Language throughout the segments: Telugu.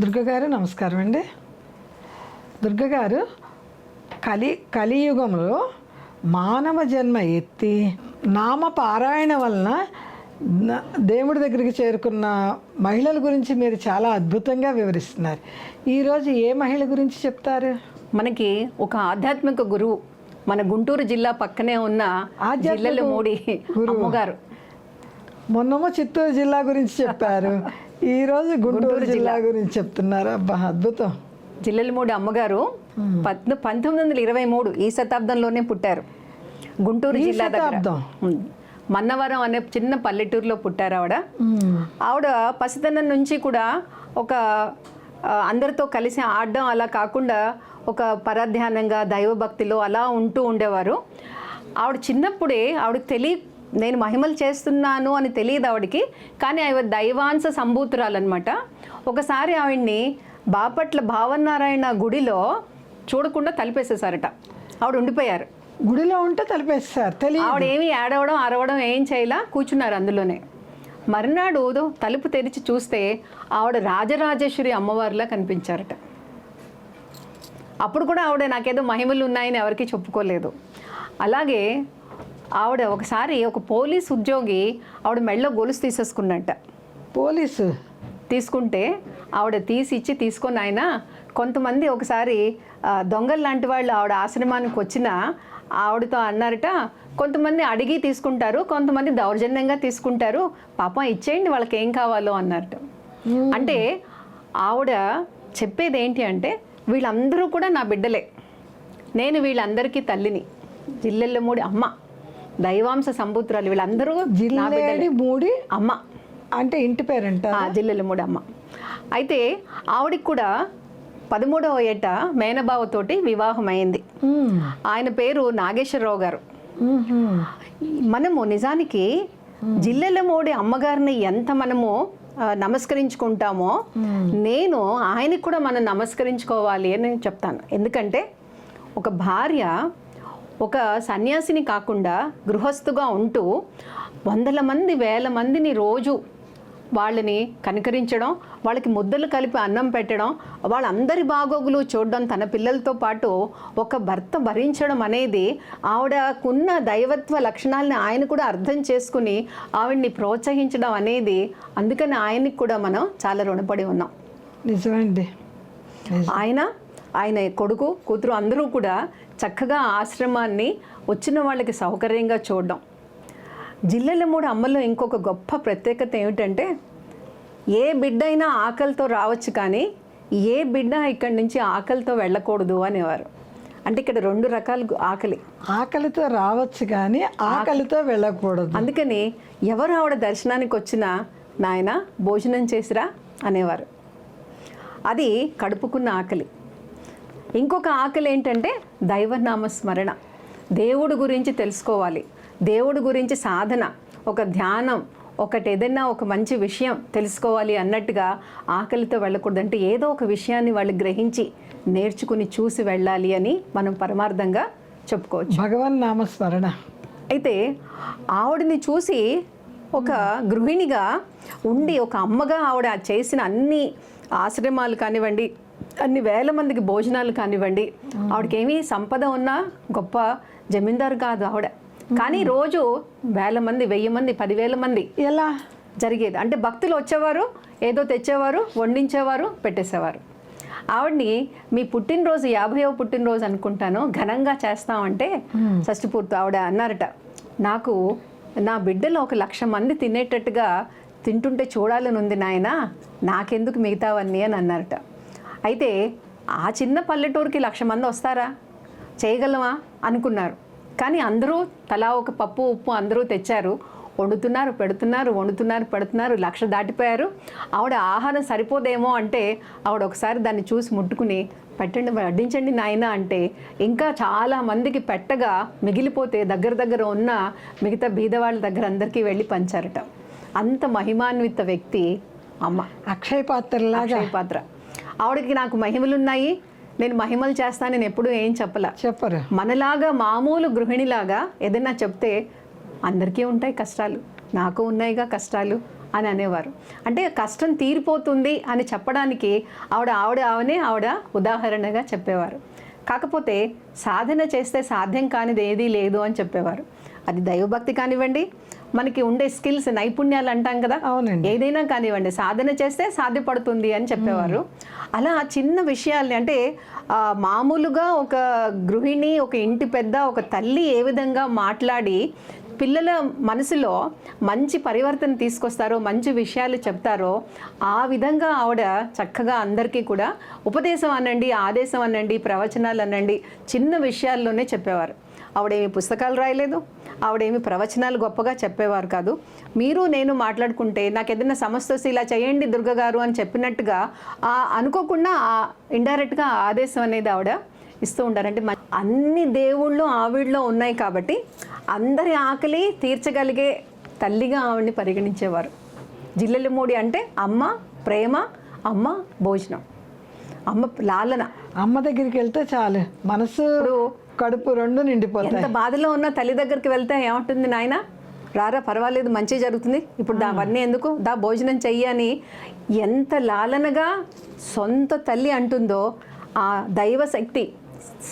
దుర్గ గారు నమస్కారం అండి. దుర్గ గారు, కలియుగంలో మానవ జన్మ ఎత్తి నామ పారాయణ వలన దేవుడి దగ్గరికి చేరుకున్న మహిళల గురించి మీరు చాలా అద్భుతంగా వివరిస్తున్నారు. ఈరోజు ఏ మహిళ గురించి చెప్తారు? మనకి ఒక ఆధ్యాత్మిక గురువు, మన గుంటూరు జిల్లా పక్కనే ఉన్న జిల్లెలమూడి అమ్మగారు. మొన్నమో చిత్తూరు జిల్లా గురించి చెప్పారు, ఈరోజు గుంటూరు జిల్లా గురించి చెప్తున్నారు. అబ్బా, అద్భుతం. జిల్లెలమూడి అమ్మగారు 1923 ఈ శతాబ్దంలోనే పుట్టారు. గుంటూరు జిల్లా దగ్గర మన్నవరం అనే చిన్న పల్లెటూరులో పుట్టారు ఆవిడ. ఆవిడ పసితనం నుంచి కూడా ఒక అందరితో కలిసి ఆడడం అలా కాకుండా ఒక పరధ్యానంగా దైవభక్తిలో అలా ఉంటూ ఉండేవారు. ఆవిడ చిన్నప్పుడే ఆవిడకి నేను మహిమలు చేస్తున్నాను అని తెలియదు ఆవిడకి, కానీ ఆవిడ దైవాంశ సంభూతురాలన్నమాట. ఒకసారి ఆవిడ్ని బాపట్ల భావనారాయణ గుడిలో చూడకుండా తలిపేసేసారట. ఆవిడ ఉండిపోయారు. గుడిలో ఉంటే తలిపేస్తారు. ఆవిడ ఏమి ఏడవడం అరవడం ఏం చేయలా, కూర్చున్నారు అందులోనే. మర్నాడు తలుపు తెరిచి చూస్తే ఆవిడ రాజరాజేశ్వరి అమ్మవారిలా కనిపించారట. అప్పుడు కూడా ఆవిడ నాకేదో మహిమలు ఉన్నాయని ఎవరికి చెప్పుకోలేదు. అలాగే ఆవిడ ఒకసారి ఒక పోలీస్ ఉద్యోగి ఆవిడ మెళ్ళో గొలుసు తీసేసుకున్నట్ట. పోలీసు తీసుకుంటే ఆవిడ తీసుకొని ఆయన కొంతమంది ఒకసారి దొంగలు లాంటి వాళ్ళు ఆవిడ ఆశ్రమానికి వచ్చిన ఆవిడతో అన్నారట, కొంతమంది అడిగి తీసుకుంటారు, కొంతమంది దౌర్జన్యంగా తీసుకుంటారు, పాపం ఇచ్చేయండి వాళ్ళకి ఏం కావాలో అన్నారట. అంటే ఆవిడ చెప్పేది ఏంటి అంటే, వీళ్ళందరూ కూడా నా బిడ్డలే, నేను వీళ్ళందరికీ తల్లిని, జిల్లెలమూడి అమ్మ, దైవాంశ సంభూతురాలు, వీళ్ళందరూ జిల్లెలమూడి అమ్మ అంటే ఇంటి పేరంట, జిల్లెలమూడి అమ్మ. అయితే ఆవిడికి కూడా 13వ ఏట మేనబావతోటి వివాహం అయింది. ఆయన పేరు నాగేశ్వరరావు గారు. మనము నిజానికి జిల్లెలమూడి అమ్మగారిని ఎంత మనము నమస్కరించుకుంటామో, నేను ఆయనకి కూడా మనం నమస్కరించుకోవాలి అని చెప్తాను. ఎందుకంటే ఒక భార్య ఒక సన్యాసిని కాకుండా గృహస్థుగా ఉంటూ వందల మంది వేల మందిని రోజు వాళ్ళని కనికరించడం, వాళ్ళకి ముద్దలు కలిపి అన్నం పెట్టడం, వాళ్ళందరి బాగోగులు చూడడం, తన పిల్లలతో పాటు ఒక భర్త భరించడం అనేది ఆవిడకున్న దైవత్వ లక్షణాలని ఆయన కూడా అర్థం చేసుకుని ఆవిడ్ని ప్రోత్సహించడం అనేది, అందుకని ఆయనకి కూడా మనం చాలా రుణపడి ఉన్నాం. నిజమండి. ఆయన కొడుకు కూతురు అందరూ కూడా చక్కగా ఆశ్రమాన్ని వచ్చిన వాళ్ళకి సౌకర్యంగా చూడడం. జిల్లెలమూడి అమ్మలో ఇంకొక గొప్ప ప్రత్యేకత ఏమిటంటే, ఏ బిడ్డ అయినా ఆకలితో రావచ్చు, కానీ ఏ బిడ్డ ఇక్కడి నుంచి ఆకలితో వెళ్ళకూడదు అనేవారు. అంటే ఇక్కడ 2 రకాల ఆకలితో రావచ్చు కానీ ఆకలితో వెళ్ళకూడదు. అందుకని ఎవరు ఆవిడ దర్శనానికి వచ్చినా, నాయన భోజనం చేసిరా అనేవారు. అది కడుపుకున్న ఆకలి. ఇంకొక ఆకలి ఏంటంటే దైవనామ స్మరణ, దేవుడి గురించి తెలుసుకోవాలి, దేవుడి గురించి సాధన, ఒక ధ్యానం, ఒకటి ఏదైనా ఒక మంచి విషయం తెలుసుకోవాలి అన్నట్టుగా ఆకలితో వెళ్ళకూడదు. అంటే ఏదో ఒక విషయాన్ని వాళ్ళు గ్రహించి నేర్చుకుని చూసి వెళ్ళాలి అని మనం పరమార్థంగా చెప్పుకోవచ్చు. భగవన్ నామస్మరణ. అయితే ఆవిడని చూసి ఒక గృహిణిగా ఉండి, ఒక అమ్మగా ఆవిడ చేసిన అన్ని ఆశ్రమాలు కానివ్వండి, అన్ని వేల మందికి భోజనాలు కానివ్వండి, ఆవిడకేమీ సంపద ఉన్న గొప్ప జమీందారు కాదు ఆవిడ, కానీ రోజు 1000 మంది 1000 మంది 10,000 మంది ఎలా జరిగేది. అంటే భక్తులు వచ్చేవారు, ఏదో తెచ్చేవారు, వండించేవారు, పెట్టేసేవారు. ఆవిడ్ని మీ పుట్టినరోజు 50వ పుట్టినరోజు అనుకుంటాను ఘనంగా చేస్తామంటే షష్ఠిపూర్తి ఆవిడ అన్నారట, నాకు నా బిడ్డలు 1,00,000 మంది తినేటట్టుగా తింటుంటే చూడాలని ఉంది నాయన, నాకెందుకు మిగతావన్నీ అని అన్నారట. అయితే ఆ చిన్న పల్లెటూరుకి 1,00,000 మంది వస్తారా, చేయగలమా అనుకున్నారు. కానీ అందరూ తలా ఒక పప్పు ఉప్పు అందరూ తెచ్చారు, వండుతున్నారు పెడుతున్నారు, వండుతున్నారు పెడుతున్నారు, 1,00,000 దాటిపోయారు. ఆవిడ ఆహారం సరిపోదేమో అంటే ఆవిడ ఒకసారి దాన్ని చూసి ముట్టుకుని, పెట్టండి వడ్డించండి నాయన అంటే, ఇంకా చాలా మందికి పెట్టగా మిగిలిపోతే దగ్గర ఉన్న మిగతా బీదవాళ్ళ దగ్గర అందరికీ వెళ్ళి పంచారట. అంత మహిమాన్విత వ్యక్తి అమ్మ. అక్షయ పాత్ర. ఆవిడకి నాకు మహిమలున్నాయి, నేను మహిమలు చేస్తాను, నేను ఎప్పుడూ ఏం చెప్పరు. మనలాగా మామూలు గృహిణిలాగా ఏదైనా చెప్తే అందరికీ ఉంటాయి కష్టాలు, నాకు ఉన్నాయిగా కష్టాలు, అని అనేవారు. అంటే కష్టం తీరిపోతుంది అని చెప్పడానికి ఆవిడ ఉదాహరణగా చెప్పేవారు. కాకపోతే సాధన చేస్తే సాధ్యం కానిది ఏదీ లేదు అని చెప్పేవారు. అది దైవభక్తి కానివ్వండి, మనకి ఉండే స్కిల్స్, నైపుణ్యాలు అంటాం కదా, అవునండి, ఏదైనా కానివ్వండి, సాధన చేస్తే సాధ్యపడుతుంది అని చెప్పేవారు. అలా చిన్న విషయాల్ని, అంటే మామూలుగా ఒక గృహిణి, ఒక ఇంటి పెద్ద, ఒక తల్లి ఏ విధంగా మాట్లాడి పిల్లల మనసులో మంచి పరివర్తన తీసుకొస్తారో, మంచి విషయాలు చెప్తారో, ఆ విధంగా ఆవిడ చక్కగా అందరికీ కూడా ఉపదేశం అనండి, ఆదేశం అనండి, ప్రవచనాలు అనండి, చిన్న విషయాల్లోనే చెప్పేవారు. ఆవిడేమి పుస్తకాలు రాయలేదు, ఆవిడేమి ప్రవచనాలు గొప్పగా చెప్పేవారు కాదు. మీరు నేను మాట్లాడుకుంటే నాకు ఏదైనా సమస్య వస్తే ఇలా చేయండి దుర్గ గారు అని చెప్పినట్టుగా అనుకోకుండా ఇండైరెక్ట్గా ఆదేశం అనేది ఆవిడ ఇస్తూ ఉంటారు. అంటే అన్ని దేవుళ్ళు ఆవిడలో ఉన్నాయి కాబట్టి అందరి ఆకలి తీర్చగలిగే తల్లిగా ఆవిడని పరిగణించేవారు. జిల్లెలమూడి అంటే అమ్మ ప్రేమ, అమ్మ భోజనం, అమ్మ లాలన. అమ్మ దగ్గరికి వెళ్తే చాలు, మనసు కడుపు రెండు నిండిపోతాయి. ఎంత బాధలో ఉన్న తల్లి దగ్గరికి వెళ్తే ఏమంటుంది, నాయన రారా పర్వాలేదు మంచి జరుగుతుంది, ఇప్పుడు అవన్నీ ఎందుకు, దా భోజనం చెయ్యి అని ఎంత లాలనగా సొంత తల్లి అంటుందో, ఆ దైవ శక్తి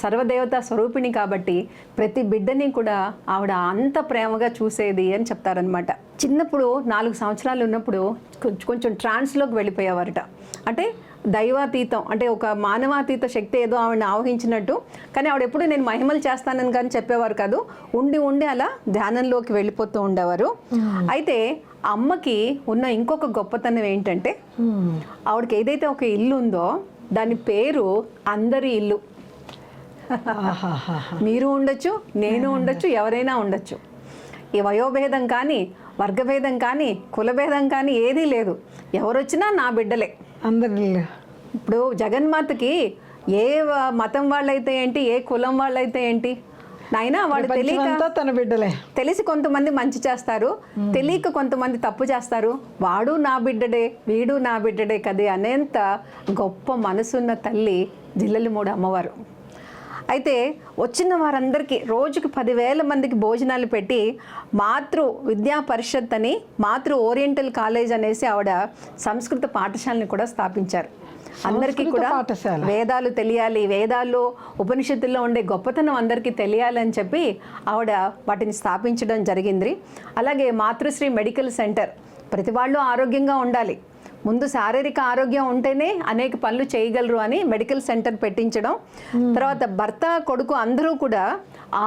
సర్వదేవతా స్వరూపిణి కాబట్టి ప్రతి బిడ్డని కూడా ఆవిడ అంత ప్రేమగా చూసేది అని చెప్తారనమాట. చిన్నప్పుడు 4 సంవత్సరాలు ఉన్నప్పుడు కొంచెం ట్రాన్స్లోకి వెళ్ళిపోయేవారట. అంటే దైవాతీతం, అంటే ఒక మానవాతీత శక్తి ఏదో ఆవిడని ఆవహించినట్టు. కానీ ఆవిడ ఎప్పుడు నేను మహిమలు చేస్తానని కానీ చెప్పేవారు కాదు, ఉండి ఉండి అలా ధ్యానంలోకి వెళ్ళిపోతూ ఉండేవారు. అయితే అమ్మకి ఉన్న ఇంకొక గొప్పతనం ఏంటంటే, ఆవిడకి ఏదైతే ఒక ఇల్లు ఉందో దాని పేరు అందరి ఇల్లు. మీరు ఉండొచ్చు, నేను ఉండొచ్చు, ఎవరైనా ఉండొచ్చు. ఈ వయోభేదం కానీ, వర్గభేదం కానీ, కులభేదం కానీ ఏదీ లేదు. ఎవరొచ్చినా నా బిడ్డలే అందరి. ఇప్పుడు జగన్మాతకి ఏ మతం వాళ్ళైతే ఏంటి, ఏ కులం వాళ్ళైతే ఏంటి, నాయనా వాడు తెలియక తన బిడ్డలే. తెలిసి కొంతమంది మంచి చేస్తారు, తెలియక కొంతమంది తప్పు చేస్తారు. వాడు నా బిడ్డడే, వీడు నా బిడ్డడే కదే అనేంత గొప్ప మనసున్న తల్లి జిల్లెలమూడి అమ్మవారు. అయితే వచ్చిన వారందరికీ రోజుకి 10,000 మందికి భోజనాలు పెట్టి మాతృ విద్యా పరిషత్ అని, మాతృ ఓరియంటల్ కాలేజ్ అనేసి ఆవిడ సంస్కృత పాఠశాలని కూడా స్థాపించారు. అందరికీ కూడా వేదాలు తెలియాలి, వేదాల్లో ఉపనిషత్తుల్లో ఉండే గొప్పతనం అందరికీ తెలియాలని చెప్పి ఆవిడ వాటిని స్థాపించడం జరిగింది. అలాగే మాతృశ్రీ మెడికల్ సెంటర్, ప్రతి వాళ్ళు ఆరోగ్యంగా ఉండాలి, ముందు శారీరక ఆరోగ్యం ఉంటేనే అనేక పనులు చేయగలరు అని మెడికల్ సెంటర్ పెట్టించడం. తర్వాత భర్త కొడుకు అందరూ కూడా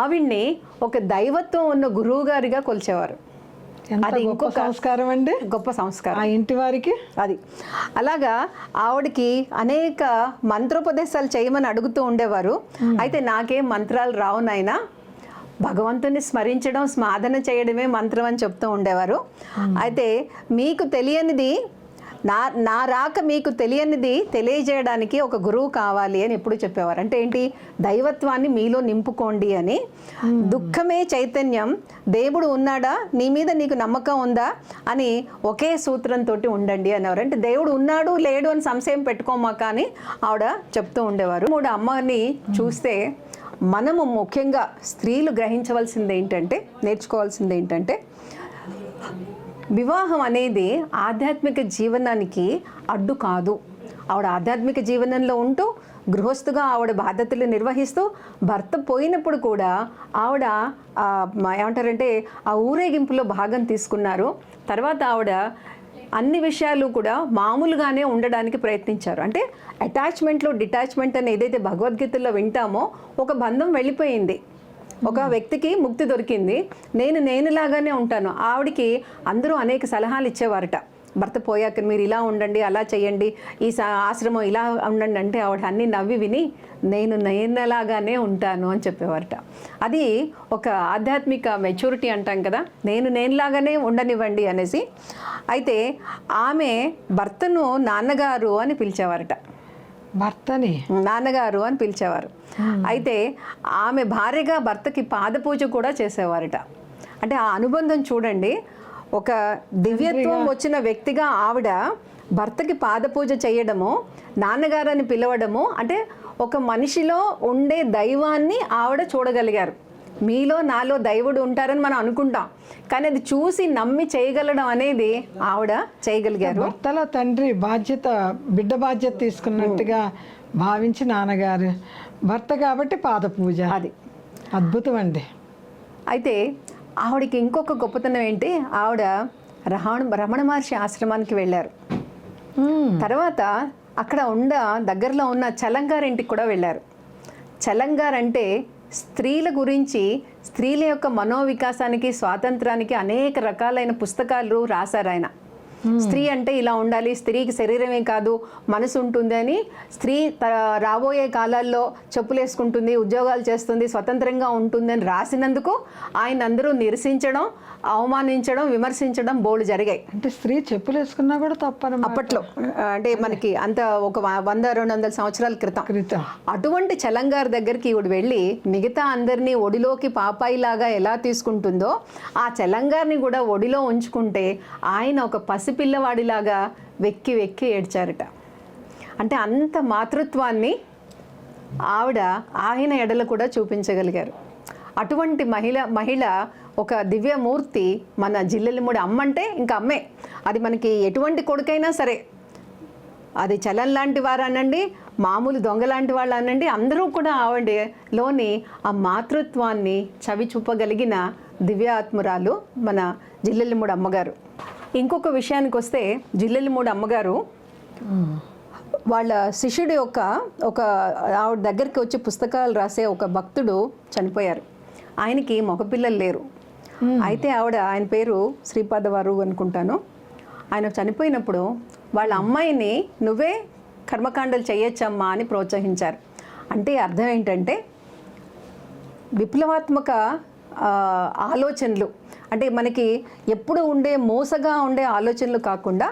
ఆవిడ్ని ఒక దైవత్వం ఉన్న గురువు గారిగా కొలిచేవారు. అది ఇంకొక సంస్కారం అండి, గొప్ప సంస్కారం ఆ ఇంటి వారికి. అది అలాగా ఆవిడకి అనేక మంత్రోపదేశాలు చేయమని అడుగుతూ ఉండేవారు. అయితే నాకేం మంత్రాలు రావు నాయనా, భగవంతుని స్మరించడం, సాధన చేయడమే మంత్రం అని చెప్తూ ఉండేవారు. అయితే మీకు తెలియనిది, నా రాక మీకు తెలియనిది తెలియజేయడానికి ఒక గురువు కావాలి అని ఎప్పుడు చెప్పేవారు. అంటే ఏంటి, దైవత్వాన్ని మీలో నింపుకోండి అని. దుఃఖమే చైతన్యం, దేవుడు ఉన్నాడా, నీ మీద నీకు నమ్మకం ఉందా అని ఒకే సూత్రంతో ఉండండి అనేవారు. అంటే దేవుడు ఉన్నాడు లేడు అని సంశయం పెట్టుకోమాక అని ఆవిడ చెప్తూ ఉండేవారు. 3 అమ్మని చూస్తే మనము ముఖ్యంగా స్త్రీలు గ్రహించవలసింది ఏంటంటే, నేర్చుకోవాల్సింది ఏంటంటే, వివాహం అనేది ఆధ్యాత్మిక జీవనానికి అడ్డు కాదు. ఆవిడ ఆధ్యాత్మిక జీవనంలో ఉంటూ గృహస్థుగా ఆవిడ బాధ్యతలు నిర్వహిస్తూ భర్త పోయినప్పుడు కూడా ఆవిడ ఏమంటారంటే ఆ ఊరేగింపులో భాగం తీసుకున్నారు. తర్వాత ఆవిడ అన్ని విషయాలు కూడా మామూలుగానే ఉండడానికి ప్రయత్నించారు. అంటే అటాచ్మెంట్లో డిటాచ్మెంట్ అని ఏదైతే భగవద్గీతలో వింటామో, ఒక బంధం వెళ్ళిపోయింది, ఒక వ్యక్తికి ముక్తి దొరికింది, నేనులాగానే ఉంటాను. ఆవిడికి అందరూ అనేక సలహాలు ఇచ్చేవారట. భర్త పోయాక మీరు ఇలా ఉండండి, అలా చేయండి, ఈ ఆశ్రమం ఇలా ఉండండి అంటే ఆవిడ అన్ని నవ్వి విని నేనులాగానే ఉంటాను అని చెప్పేవారట. అది ఒక ఆధ్యాత్మిక మెచ్యూరిటీ అంటాం కదా, నేనులాగానే ఉండనివ్వండి అనేసి. అయితే ఆమె భర్తను నాన్నగారు అని పిలిచేవారట, భర్తని నాన్నగారు అని పిలిచేవారు. అయితే ఆమె భార్యగా భర్తకి పాదపూజ కూడా చేసేవారట. అంటే ఆ అనుబంధం చూడండి, ఒక దివ్యత్వం వచ్చిన వ్యక్తిగా ఆవిడ భర్తకి పాదపూజ చేయడము, నాన్నగారు అని పిలవడము, అంటే ఒక మనిషిలో ఉండే దైవాన్ని ఆవిడ చూడగలిగారు. మీలో నాలో దైవుడు ఉంటారని మనం అనుకుంటాం, కానీ అది చూసి నమ్మి చేయగలడం అనేది ఆవిడ చేయగలిగారు. భర్తల తండ్రి బాధ్యత, బిడ్డ బాధ్యత తీసుకున్నట్టుగా భావించి నాన్నగారు, భర్త కాబట్టి పాద పూజ, అది అద్భుతం అండి. అయితే ఆవిడకి ఇంకొక గొప్పతనం ఏంటి, ఆవిడ రమణ మహర్షి ఆశ్రమానికి వెళ్ళారు. తర్వాత అక్కడ దగ్గరలో ఉన్న చలంగారింటికి కూడా వెళ్ళారు. చలంగార్ అంటే స్త్రీల గురించి, స్త్రీల యొక్క మనోవికాసానికి, స్వాతంత్రానికి అనేక రకాలైన పుస్తకాలు రాశారు ఆయన. స్త్రీ అంటే ఇలా ఉండాలి, స్త్రీకి శరీరమే కాదు మనసు ఉంటుంది అని, స్త్రీ రాబోయే కాలాల్లో చెప్పులు వేసుకుంటుంది, ఉద్యోగాలు చేస్తుంది, స్వతంత్రంగా ఉంటుంది అని రాసినందుకు ఆయన అందరూ నిరసించడం, అవమానించడం, విమర్శించడం బోల్డ్ జరిగాయి. అంటే స్త్రీ చెప్పులు వేసుకున్నా కూడా తప్పని అప్పట్లో, అంటే మనకి అంత ఒక 100-200 సంవత్సరాల క్రితం. అటువంటి చలంగార్ దగ్గరికి ఈవిడ వెళ్ళి మిగతా అందరినీ ఒడిలోకి పాపాయిలాగా ఎలా తీసుకుంటుందో ఆ చలంగార్ని కూడా ఒడిలో ఉంచుకుంటే ఆయన ఒక పసిపిల్లవాడిలాగా వెక్కి వెక్కి ఏడ్చారట. అంటే అంత మాతృత్వాన్ని ఆయన ఎడల కూడా చూపించగలిగారు. అటువంటి మహిళ ఒక దివ్యమూర్తి మన జిల్లెలమూడి అమ్మ. అంటే ఇంకా అమ్మే, అది మనకి ఎటువంటి కొడుకైనా సరే, అది చలం లాంటి వారు అనండి, మామూలు దొంగ లాంటి వాళ్ళు అనండి, అందరూ కూడా ఆవిడలోని ఆ మాతృత్వాన్ని చవి చూపగలిగిన దివ్యాత్మురాలు మన జిల్లెలమూడి అమ్మగారు. ఇంకొక విషయానికి వస్తే, జిల్లెలమూడి అమ్మగారు వాళ్ళ శిష్యుడి ఒక ఆవిడ దగ్గరికి వచ్చి పుస్తకాలు రాసే ఒక భక్తుడు చనిపోయారు. ఆయనకి మగపిల్లలు లేరు. అయితే ఆయన పేరు శ్రీపాదవారు అనుకుంటాను. ఆయన చనిపోయినప్పుడు వాళ్ళ అమ్మాయిని నువ్వే కర్మకాండలు చేయొచ్చమ్మా అని ప్రోత్సహించారు. అంటే అర్థం ఏంటంటే విప్లవాత్మక ఆలోచనలు, అంటే మనకి ఎప్పుడు మోసగా ఉండే ఆలోచనలు కాకుండా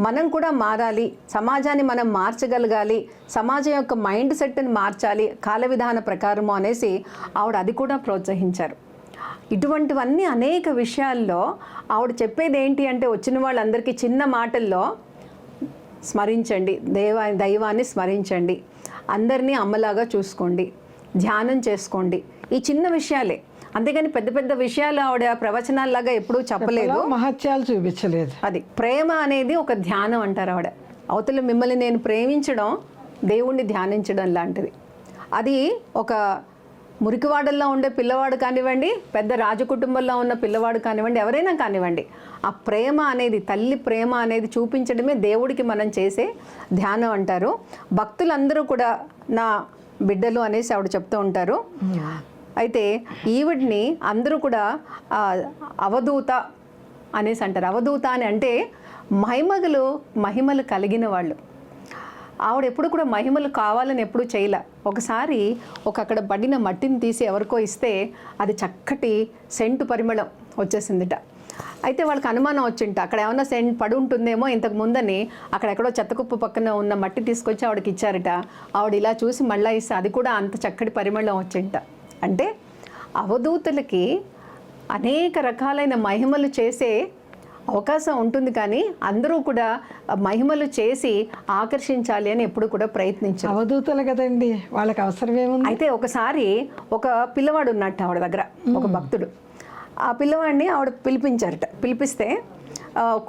మనం కూడా మారాలి, సమాజాన్ని మనం మార్చగలగాలి, సమాజం యొక్క మైండ్ సెట్ని మార్చాలి కాల విధాన ప్రకారము అనేసి ఆవిడ అది కూడా ప్రోత్సహించారు. ఇటువంటివన్నీ అనేక విషయాల్లో ఆవిడ చెప్పేది ఏంటి అంటే, వచ్చిన వాళ్ళందరికీ చిన్న మాటల్లో స్మరించండి, దైవాన్ని స్మరించండి, అందరినీ అమ్మలాగా చూసుకోండి, ధ్యానం చేసుకోండి. ఈ చిన్న విషయాలే, అంతేగాని పెద్ద పెద్ద విషయాలు ఆవిడ ప్రవచనాల్లాగా ఎప్పుడూ చెప్పలేదు, మహత్యాలు చూపించలేదు. అది ప్రేమ అనేది ఒక ధ్యానం అంటారు ఆవిడ. అవతల మిమ్మల్ని నేను ప్రేమించడం దేవుణ్ణి ధ్యానించడం లాంటిది. అది ఒక మురికివాడల్లో ఉండే పిల్లవాడు కానివ్వండి, పెద్ద రాజకుటుంబంలో ఉన్న పిల్లవాడు కానివ్వండి, ఎవరైనా కానివ్వండి, ఆ ప్రేమ అనేది, తల్లి ప్రేమ అనేది చూపించడమే దేవుడికి మనం చేసే ధ్యానం అంటారు. భక్తులందరూ కూడా నా బిడ్డలు అనేసి ఆవిడ చెప్తూ ఉంటారు. అయితే ఈవిడ్ని అందరూ కూడా అవధూత అనేసి అంటారు. అవధూత అని అంటే మహిమలు కలిగిన వాళ్ళు. ఆవిడ ఎప్పుడు కూడా మహిమలు కావాలని ఎప్పుడు చేయలే. ఒకసారి అక్కడ పడిన మట్టిని తీసి ఎవరికో ఇస్తే అది చక్కటి సెంటు పరిమళం వచ్చేసిందిట. అయితే వాళ్ళకి అనుమానం వచ్చింట, అక్కడ ఏమన్నా సెంట్ పడి ఉంటుందేమో ఇంతకు ముందని అక్కడెక్కడో చెత్తకుప్పు పక్కన ఉన్న మట్టి తీసుకొచ్చి ఆవిడకి ఇచ్చారట. ఆవిడ ఇలా చూసి మళ్ళీ ఇస్తే అది కూడా అంత చక్కటి పరిమళం వచ్చింట. అంటే అవధూతలకి అనేక రకాలైన మహిమలు చేసే అవకాశం ఉంటుంది, కానీ అందరూ కూడా మహిమలు చేసి ఆకర్షించాలి అని ఎప్పుడు కూడా ప్రయత్నించారు. అవధూతలు కదండి, వాళ్ళకి అవసరం ఏముంది. అయితే ఒకసారి ఒక పిల్లవాడు ఉన్నట్టు ఆవిడ దగ్గర, ఒక భక్తుడు. ఆ పిల్లవాడిని ఆవిడ పిలిపించారట. పిలిపిస్తే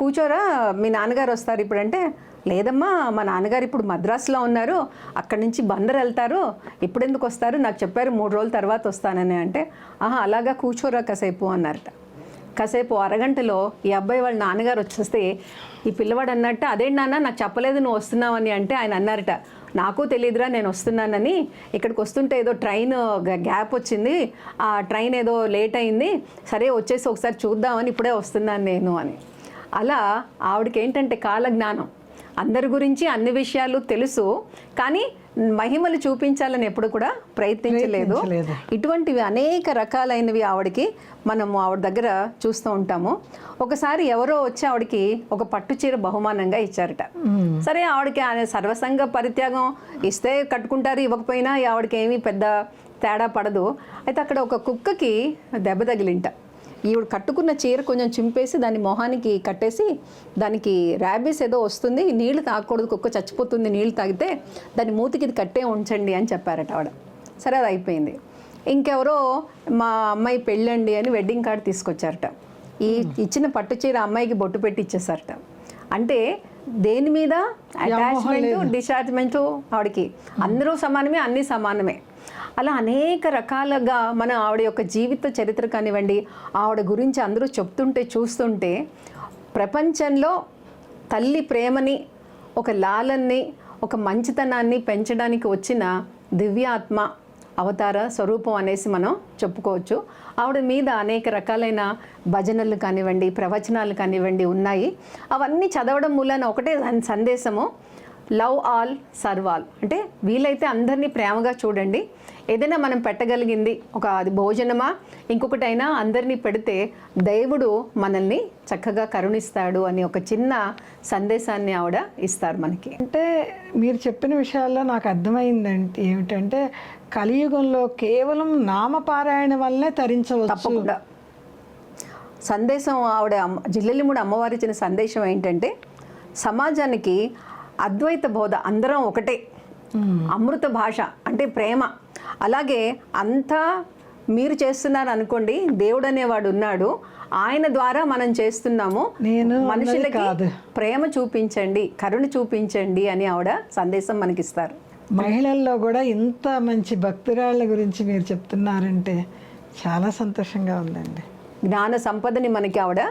కూర్చోరా, మీ నాన్నగారు వస్తారు ఇప్పుడంటే, లేదమ్మా మా నాన్నగారు ఇప్పుడు మద్రాసులో ఉన్నారు, అక్కడి నుంచి బందర్ వెళ్తారు, ఇప్పుడు ఎందుకు వస్తారు, నాకు చెప్పారు 3 రోజుల తర్వాత వస్తానని. అంటే అలాగా కూర్చోరా కాసేపు అన్నారట. కాసేపు అరగంటలో ఈ అబ్బాయి వాళ్ళ నాన్నగారు వచ్చేస్తే ఈ పిల్లవాడు అన్నట్టు, అదేంటి నాన్న నాకు చెప్పలేదు నువ్వు వస్తున్నావని. అంటే ఆయన అన్నారట, నాకు తెలియదురా నేను వస్తున్నానని, ఇక్కడికి వస్తుంటే ఏదో ట్రైన్ గ్యాప్ వచ్చింది, ఆ ట్రైన్ ఏదో లేట్ అయింది, సరే వచ్చేసి ఒకసారి చూద్దామని ఇప్పుడే వస్తున్నాను నేను అని. అలా ఆవిడకి ఏంటంటే కాలజ్ఞానం, అందరి గురించి అన్ని విషయాలు తెలుసు, కానీ మహిమలు చూపించాలని ఎప్పుడు కూడా ప్రయత్నించలేదు. ఇటువంటివి అనేక రకాలైనవి ఆవిడకి మనము ఆవిడ దగ్గర చూస్తూ ఉంటాము. ఒకసారి ఎవరో వచ్చి ఆవిడకి ఒక పట్టు చీర బహుమానంగా ఇచ్చారట. సరే ఆవిడకి సర్వసంగ పరిత్యాగం, ఇస్తే కట్టుకుంటారు, ఇవ్వకపోయినా ఆవిడకి ఏమీ పెద్ద తేడా పడదు. అయితే అక్కడ ఒక కుక్కకి దెబ్బ తగిలింట. ఈవిడ కట్టుకున్న చీర కొంచెం చింపేసి దాన్ని మొహానికి కట్టేసి, దానికి ర్యాబీస్ ఏదో వస్తుంది, నీళ్లు తాగకూడదు, కుక్క చచ్చిపోతుంది నీళ్లు తాగితే, దాన్ని మూతికి ఇది కట్టే ఉంచండి అని చెప్పారట ఆవిడ. సరే అది అయిపోయింది. ఇంకెవరో మా అమ్మాయి పెళ్ళండి అని వెడ్డింగ్ కార్డ్ తీసుకొచ్చారట. ఈ ఇచ్చిన పట్టు చీర అమ్మాయికి బొట్టు పెట్టి ఇచ్చేసారట. అంటే దేని మీద అటాచ్మెంట్ డిటాచ్మెంట్ ఆవిడకి అందరూ సమానమే, అన్నీ సమానమే. అలా అనేక రకాలుగా మనం ఆవిడ యొక్క జీవిత చరిత్ర కానివ్వండి, ఆవిడ గురించి అందరూ చెప్తుంటే చూస్తుంటే ప్రపంచంలో తల్లి ప్రేమని, ఒక లాలన్ని, ఒక మంచితనాన్ని పెంచడానికి వచ్చిన దివ్యాత్మ అవతార స్వరూపం అనేసి మనం చెప్పుకోవచ్చు. ఆవిడ మీద అనేక రకాలైన భజనలు కానివ్వండి, ప్రవచనాలు కానివ్వండి ఉన్నాయి. అవన్నీ చదవడం మూలన ఒకటే సందేశము, లవ్ ఆల్ సర్వ్ ఆల్. అంటే వీలైతే అందరినీ ప్రేమగా చూడండి. ఏదైనా మనం పెట్టగలిగింది, ఒక అది భోజనమా ఇంకొకటైనా అందరినీ పెడితే దేవుడు మనల్ని చక్కగా కరుణిస్తాడు అని ఒక చిన్న సందేశాన్ని ఆవిడ ఇస్తారు మనకి. అంటే మీరు చెప్పిన విషయాల్లో నాకు అర్థమైందంటే ఏమిటంటే కలియుగంలో కేవలం నామపారాయణ వల్లనే తరించవచ్చు. తప్పకుండా సందేశం ఆవిడ జిల్లెలిముడు అమ్మవారి ఇచ్చిన సందేశం ఏంటంటే సమాజానికి అద్వైత బోధ, అందరం ఒకటే, అమృత భాష అంటే ప్రేమ. అలాగే అంతా మీరు చేస్తున్నారు అనుకోండి, దేవుడు అనేవాడు ఉన్నాడు, ఆయన ద్వారా మనం చేస్తున్నాము, మనుషులకి ప్రేమ చూపించండి, కరుణ చూపించండి అని ఆవిడ సందేశం మనకిస్తారు. మహిళల్లో కూడా ఇంత మంచి భక్తురాళ్ళ గురించి మీరు చెప్తున్నారంటే చాలా సంతోషంగా ఉందండి. జ్ఞాన సంపదని మనకి ఆవిడ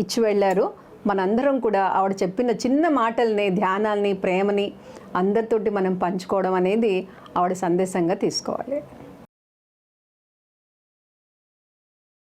ఇచ్చి వెళ్ళారు. మనందరం కూడా ఆవిడ చెప్పిన చిన్న మాటల్ని, ధ్యానాల్ని, ప్రేమని అందరితోటి మనం పంచుకోవడం అనేది ఆవిడ సందేశంగా తీసుకోవాలి.